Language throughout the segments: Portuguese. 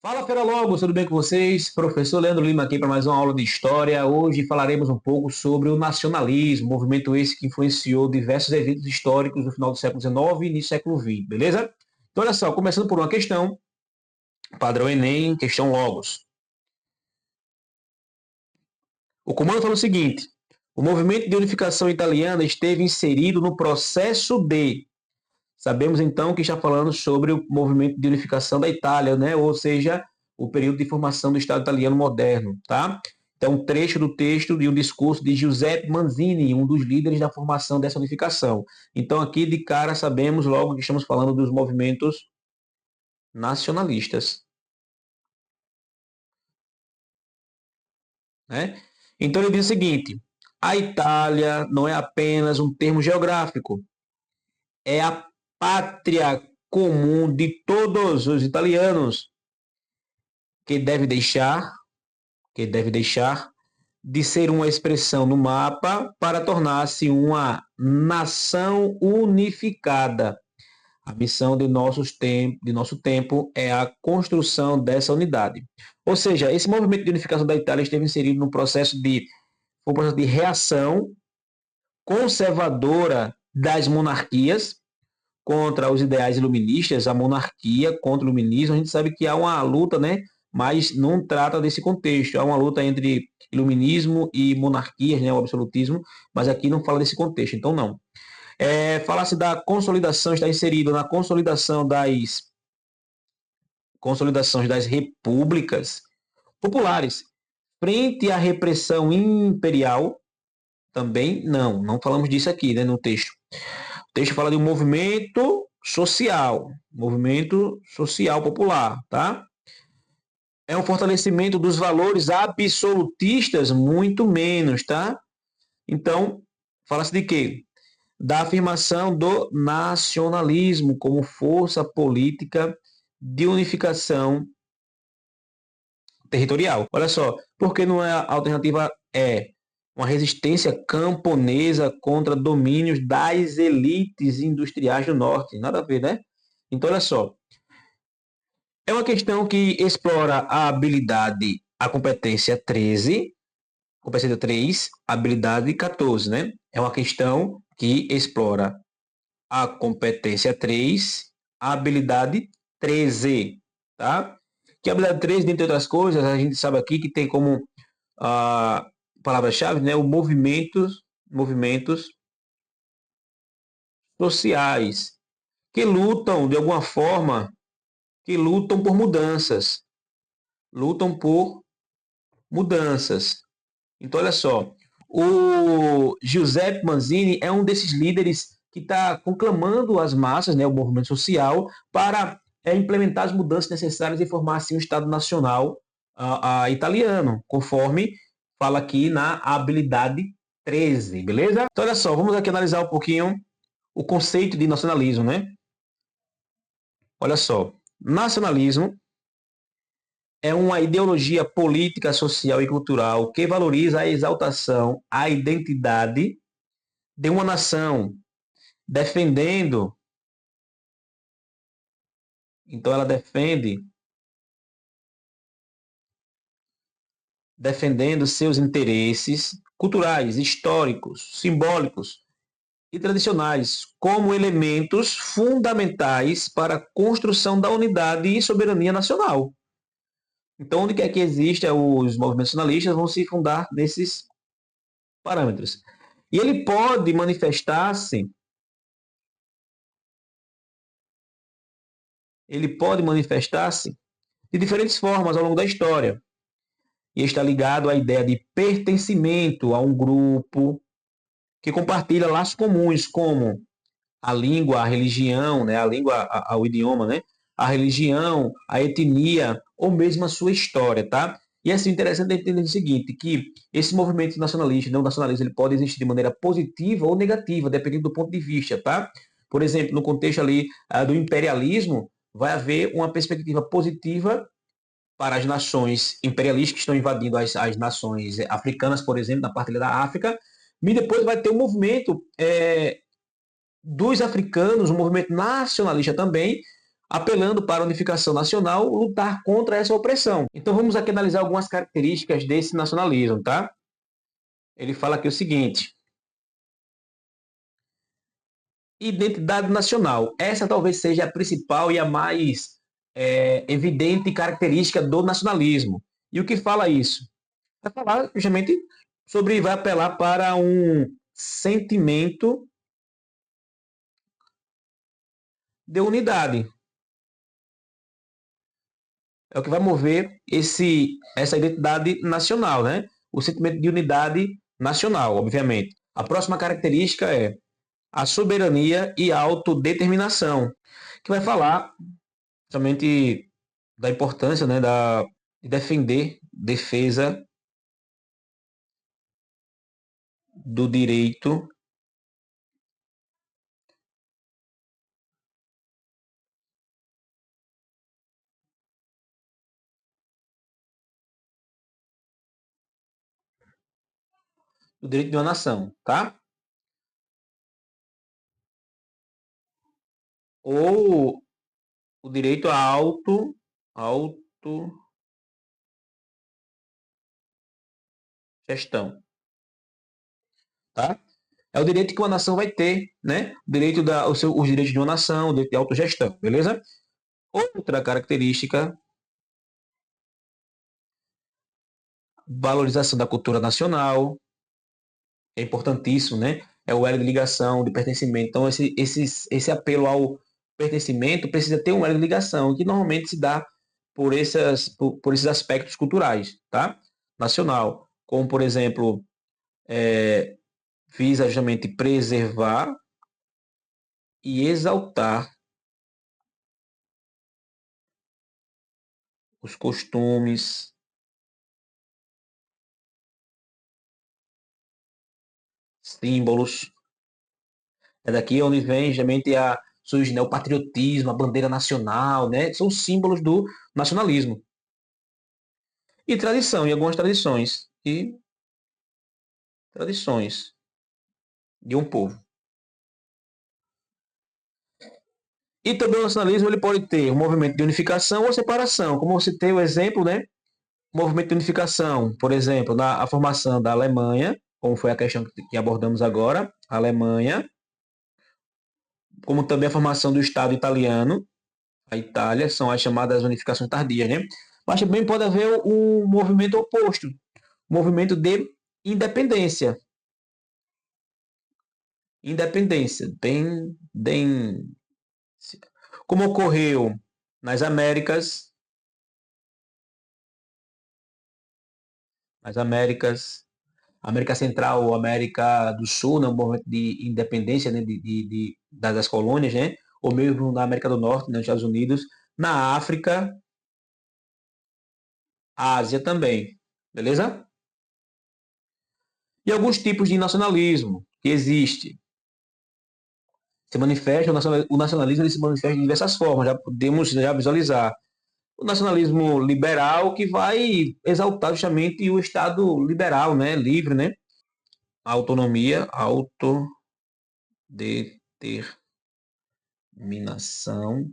Fala, Fera Lobos, tudo bem com vocês? Professor Leandro Lima aqui para mais uma aula de História. Hoje falaremos um pouco sobre o nacionalismo, movimento esse que influenciou diversos eventos históricos no final do século XIX e início do século XX, beleza? Então, olha só, começando por uma questão, padrão Enem, questão Logos. O comando fala o seguinte: o movimento de unificação italiana esteve inserido no processo de. Sabemos então que está falando sobre o movimento de unificação da Itália, né? Ou seja, o período de formação do Estado italiano moderno, tá? Então, um trecho do texto de um discurso de Giuseppe Manzini, um dos líderes da formação dessa unificação. Então, aqui de cara sabemos logo que estamos falando dos movimentos nacionalistas, né? Então, ele diz o seguinte: a Itália não é apenas um termo geográfico, é a pátria comum de todos os italianos que deve deixar, que deve deixar de ser uma expressão no mapa para tornar-se uma nação unificada. A missão de nosso tempo é a construção dessa unidade. Ou seja, esse movimento de unificação da Itália esteve inserido no processo um processo de reação conservadora das monarquias contra os ideais iluministas, a monarquia contra o iluminismo. A gente sabe que há uma luta, né? Mas não trata desse contexto. Há uma luta entre iluminismo e monarquias, né? O absolutismo, mas aqui não fala desse contexto, então não. Fala-se da consolidação, está inserido na consolidações das repúblicas populares frente à repressão imperial. Também não falamos disso aqui, né, no texto. O texto fala de um movimento social popular, tá? É um fortalecimento dos valores absolutistas, muito menos, tá? Então, fala-se de quê? Da afirmação do nacionalismo como força política de unificação territorial. Olha só, porque não é a alternativa uma resistência camponesa contra domínios das elites industriais do norte. Nada a ver, né? Então, olha só, é uma questão que explora a habilidade, a competência 13, competência 3, habilidade 14, né? É uma questão que explora a competência 3, a habilidade 13, tá? Que a habilidade 13, dentre outras coisas, a gente sabe aqui que tem como a palavra-chave, né, o movimentos sociais que lutam de alguma forma, que lutam por mudanças. Então, olha só, o Giuseppe Manzini é um desses líderes que está conclamando as massas, né, o movimento social, para implementar as mudanças necessárias e formar assim um Estado nacional italiano, conforme fala aqui na habilidade 13, beleza? Então, olha só, vamos aqui analisar um pouquinho o conceito de nacionalismo, né? Olha só, nacionalismo é uma ideologia política, social e cultural que valoriza a exaltação, a identidade de uma nação, defendendo, então ela defendendo seus interesses culturais, históricos, simbólicos e tradicionais como elementos fundamentais para a construção da unidade e soberania nacional. Então, onde quer que exista, os movimentos nacionalistas vão se fundar nesses parâmetros. E ele pode manifestar-se de diferentes formas ao longo da história. E está ligado à ideia de pertencimento a um grupo que compartilha laços comuns, como a língua, a religião, né? A língua, o idioma, né? A religião, a etnia, ou mesmo a sua história, tá? E é assim, interessante entender o seguinte, que esse movimento nacionalista, não nacionalista, ele pode existir de maneira positiva ou negativa, dependendo do ponto de vista, tá? Por exemplo, no contexto ali do imperialismo, vai haver uma perspectiva positiva para as nações imperialistas que estão invadindo as nações africanas, por exemplo, na parte da África, e depois vai ter um movimento dos africanos, um movimento nacionalista também, apelando para a unificação nacional, lutar contra essa opressão. Então vamos aqui analisar algumas características desse nacionalismo, tá? Ele fala aqui o seguinte: identidade nacional. Essa talvez seja a principal e a mais evidente característica do nacionalismo. E o que fala isso? Vai falar justamente sobre, vai apelar para um sentimento de unidade. É o que vai mover essa identidade nacional, né? O sentimento de unidade nacional, obviamente. A próxima característica é a soberania e a autodeterminação, que vai falar somente da importância, né, de defender, defesa do direito de uma nação, tá? Ou o direito à autogestão, tá? É o direito que uma nação vai ter, né? O direito os direitos de uma nação, o direito de autogestão, beleza? Outra característica, valorização da cultura nacional, é importantíssimo, né? É o elo de ligação, de pertencimento. Então, esse apelo ao pertencimento precisa ter um elo de ligação, que normalmente se dá por esses aspectos culturais, tá? Nacional, como, por exemplo, visa justamente preservar e exaltar os costumes, símbolos. É daqui onde vem justamente surge, né, o patriotismo, a bandeira nacional, né? São símbolos do nacionalismo. E tradição, e algumas tradições de um povo. E também o nacionalismo ele pode ter um movimento de unificação ou separação, como você tem o exemplo, né? O movimento de unificação, por exemplo, na a formação da Alemanha, como foi a questão que abordamos agora, a Alemanha, como também a formação do Estado italiano, a Itália, são as chamadas unificações tardias, né? Mas também pode haver um movimento oposto, um movimento de independência. Independência, como ocorreu nas Américas, América Central ou América do Sul, né, um movimento de independência, né, das colônias, né, ou mesmo na América do Norte, né, nos Estados Unidos, na África, Ásia também, beleza? E alguns tipos de nacionalismo que existe. Se manifesta, o nacionalismo ele se manifesta de diversas formas, já podemos já visualizar. O nacionalismo liberal que vai exaltar justamente o Estado liberal, né, livre, né? A autonomia, autodeterminação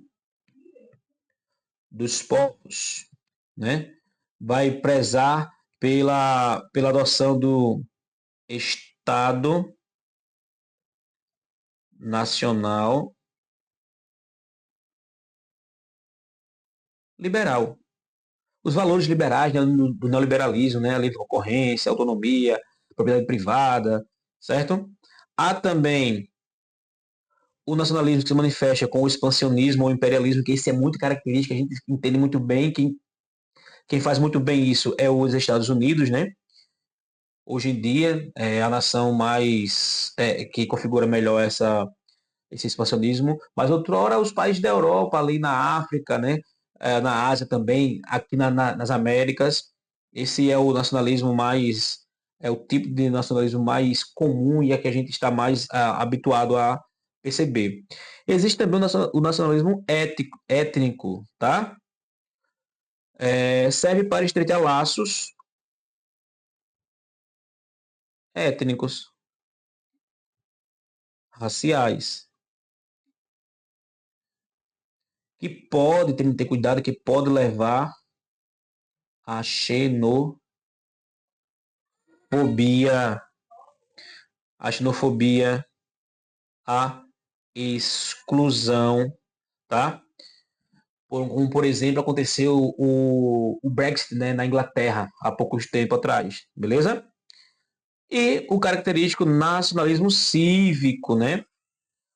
dos povos, né? Vai prezar pela adoção do Estado Nacional Liberal. Os valores liberais, né, do neoliberalismo, né, a livre concorrência, autonomia, propriedade privada, certo? Há também o nacionalismo que se manifesta com o expansionismo ou imperialismo, que isso é muito característico, a gente entende muito bem, quem faz muito bem isso é os Estados Unidos, né? Hoje em dia, é a nação que configura melhor esse expansionismo, mas outrora os países da Europa, ali na África, né? Na Ásia também, aqui nas Américas, esse é o nacionalismo é o tipo de nacionalismo mais comum e é que a gente está mais habituado a perceber. Existe também o nacionalismo étnico, tá? Serve para estreitar laços étnicos, raciais. que pode, tem que ter cuidado, que pode levar a xenofobia, a exclusão, tá? Como, por exemplo, aconteceu o Brexit, né, na Inglaterra, há pouco tempo atrás, beleza? E o característico nacionalismo cívico, né?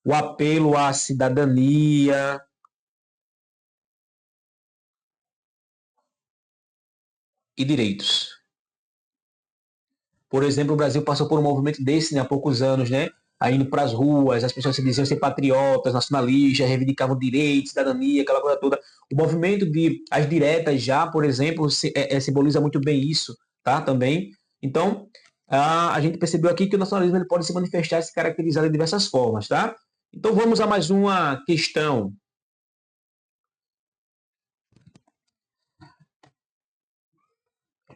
O apelo à cidadania e direitos. Por exemplo, o Brasil passou por um movimento desse, né, há poucos anos, né? Aí indo para as ruas, as pessoas se diziam ser patriotas, nacionalistas, reivindicavam direitos, cidadania, aquela coisa toda. O movimento de as diretas já, por exemplo, simboliza muito bem isso, tá? Também. Então, a gente percebeu aqui que o nacionalismo ele pode se manifestar e se caracterizar de diversas formas, tá? Então, vamos a mais uma questão.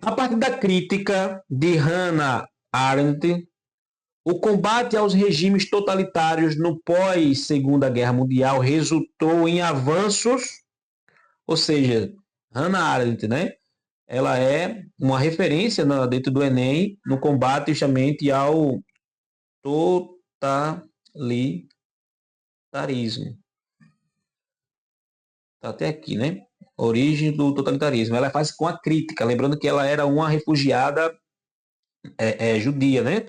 A partir da crítica de Hannah Arendt, o combate aos regimes totalitários no pós-Segunda Guerra Mundial resultou em avanços, ou seja, Hannah Arendt, né? Ela é uma referência dentro do Enem no combate justamente ao totalitarismo. Está até aqui, né? Origem do totalitarismo. Ela faz com a crítica, lembrando que ela era uma refugiada judia, né?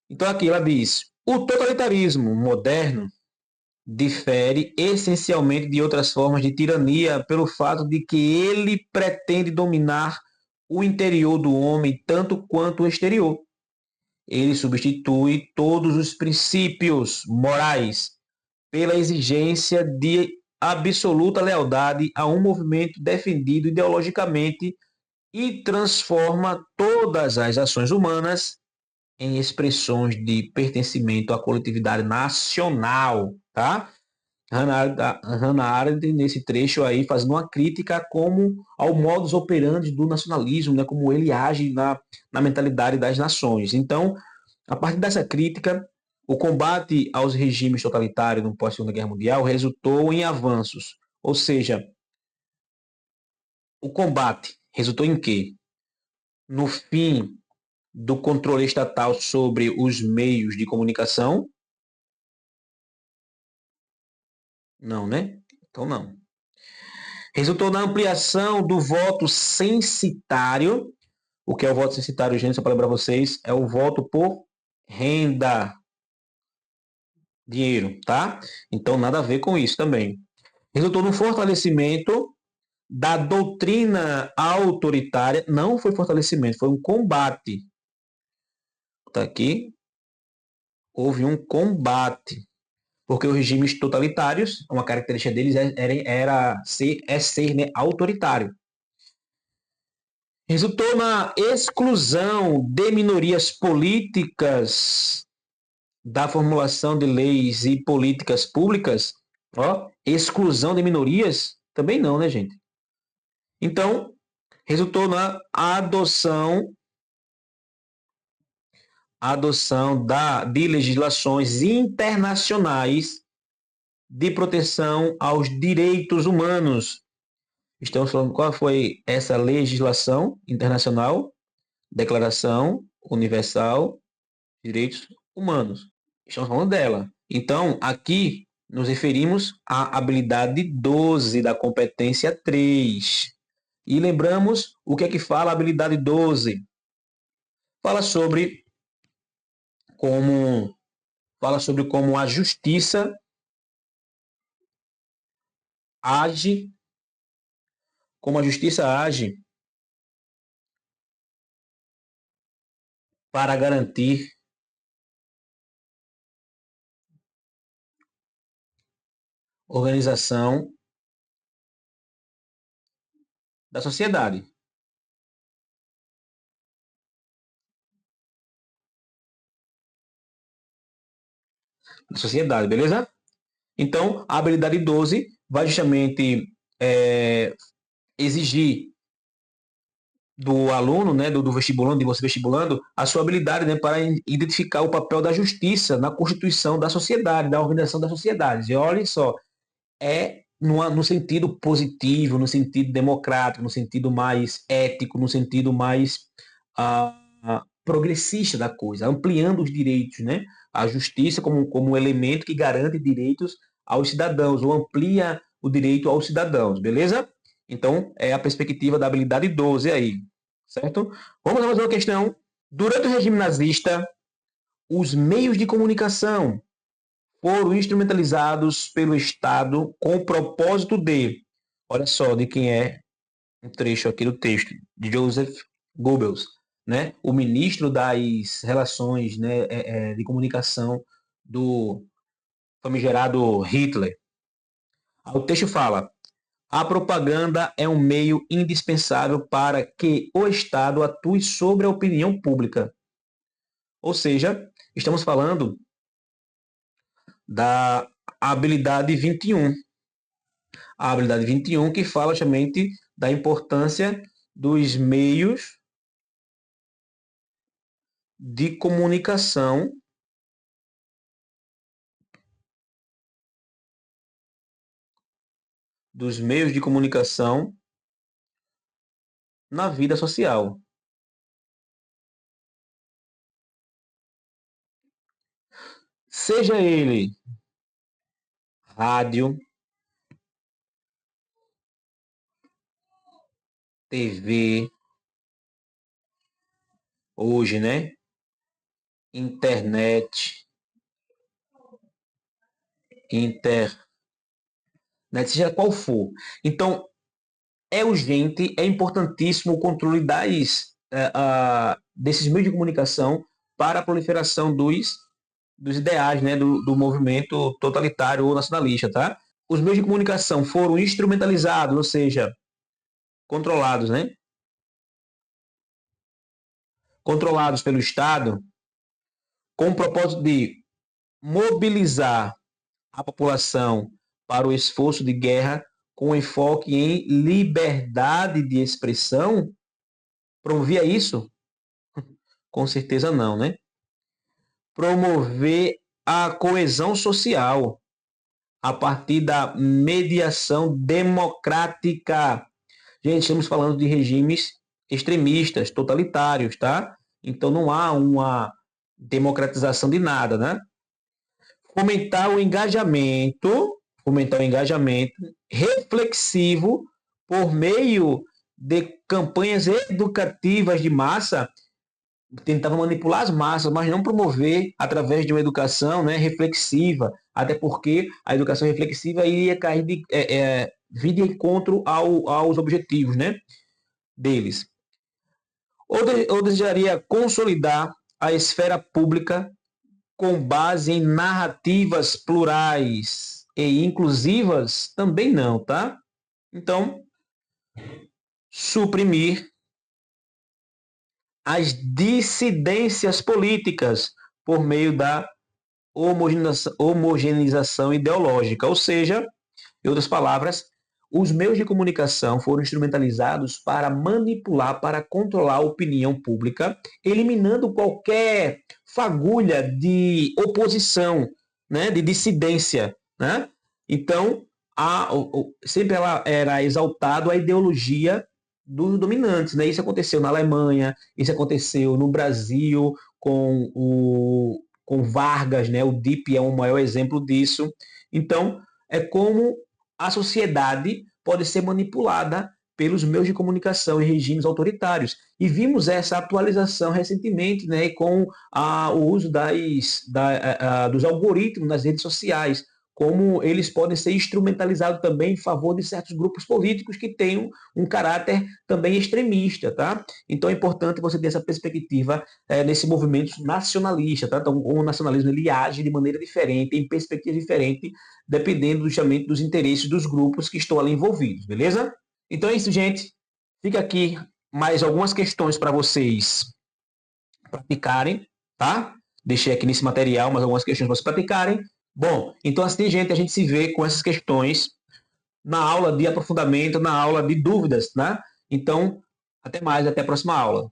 Então aqui ela diz: o totalitarismo moderno difere essencialmente de outras formas de tirania pelo fato de que ele pretende dominar o interior do homem tanto quanto o exterior. Ele substitui todos os princípios morais pela exigência de absoluta lealdade a um movimento defendido ideologicamente e transforma todas as ações humanas em expressões de pertencimento à coletividade nacional, tá? Hannah Arendt, nesse trecho aí, fazendo uma crítica como ao modus operandi do nacionalismo, né, como ele age na mentalidade das nações. Então, a partir dessa crítica, o combate aos regimes totalitários no pós-Segunda Guerra Mundial resultou em avanços. Ou seja, o combate resultou em quê? No fim do controle estatal sobre os meios de comunicação? Não, né? Então não. Resultou na ampliação do voto censitário. O que é o voto censitário, gente, só para lembrar vocês, é o voto por renda, dinheiro, tá? Então nada a ver com isso também. Resultou no fortalecimento da doutrina autoritária. Não foi fortalecimento, foi um combate. Tá aqui. Houve um combate. Porque os regimes totalitários, uma característica deles ser, né, autoritário. Resultou na exclusão de minorias políticas da formulação de leis e políticas públicas. Ó, exclusão de minorias? Também não, né, gente? Então, resultou na adoção de legislações internacionais de proteção aos direitos humanos. Estamos falando qual foi essa legislação internacional? Declaração Universal de Direitos Humanos. Estamos falando dela. Então, aqui nos referimos à habilidade 12 da competência 3. E lembramos o que é que fala a habilidade 12? Fala sobre como a justiça age, como a justiça age para garantir organização da sociedade. Da sociedade, beleza? Então, a habilidade 12 vai justamente exigir do aluno, né, do vestibulando, de você vestibulando, a sua habilidade, né, para identificar o papel da justiça na constituição da sociedade, da organização das sociedades. E olha só, é no sentido positivo, no sentido democrático, no sentido mais ético, no sentido mais progressista da coisa, ampliando os direitos, né? A justiça como um elemento que garante direitos aos cidadãos, ou amplia o direito aos cidadãos, beleza? Então, é a perspectiva da habilidade 12 aí, certo? Vamos a mais uma questão. Durante o regime nazista, os meios de comunicação foram instrumentalizados pelo Estado com o propósito de, olha só de quem é um trecho aqui do texto, de Joseph Goebbels, né? O ministro das relações, né, de comunicação do famigerado Hitler. O texto fala: a propaganda é um meio indispensável para que o Estado atue sobre a opinião pública. Ou seja, estamos falando da habilidade 21. A habilidade 21 que fala justamente da importância dos meios de comunicação na vida social. Seja ele rádio, TV, hoje, né? Internet, seja qual for. Então, é urgente, é importantíssimo o controle desses meios de comunicação para a proliferação dos ideais, né, do movimento totalitário ou nacionalista, tá? Os meios de comunicação foram instrumentalizados, ou seja, controlados, né? Controlados pelo Estado com o propósito de mobilizar a população para o esforço de guerra com enfoque em liberdade de expressão. Promovia isso? Com certeza não, né? Promover a coesão social a partir da mediação democrática. Gente, estamos falando de regimes extremistas, totalitários, tá? Então não há uma democratização de nada, né? Fomentar o engajamento reflexivo por meio de campanhas educativas de massa. Tentava manipular as massas, mas não promover através de uma educação, né, reflexiva, até porque a educação reflexiva iria cair vir de encontro aos objetivos, né, deles. Ou desejaria consolidar a esfera pública com base em narrativas plurais e inclusivas? Também não, tá? Então, suprimir as dissidências políticas por meio da homogeneização ideológica, ou seja, em outras palavras, os meios de comunicação foram instrumentalizados para manipular, para controlar a opinião pública, eliminando qualquer fagulha de oposição, né, de dissidência, né? Então, sempre ela era exaltado a ideologia dos dominantes, né? Isso aconteceu na Alemanha, isso aconteceu no Brasil com Vargas, né? O DIP é um maior exemplo disso. Então, é como a sociedade pode ser manipulada pelos meios de comunicação em regimes autoritários. E vimos essa atualização recentemente, né, com o uso dos algoritmos nas redes sociais, como eles podem ser instrumentalizados também em favor de certos grupos políticos que têm um caráter também extremista, tá? Então é importante você ter essa perspectiva nesse movimento nacionalista, tá? Então o nacionalismo ele age de maneira diferente, em perspectiva diferente, dependendo justamente dos interesses dos grupos que estão ali envolvidos, beleza? Então é isso, gente. Fica aqui mais algumas questões para vocês praticarem, tá? Deixei aqui nesse material mais algumas questões para vocês praticarem. Bom, então assim, gente, a gente se vê com essas questões na aula de aprofundamento, na aula de dúvidas, né? Então, até mais, até a próxima aula.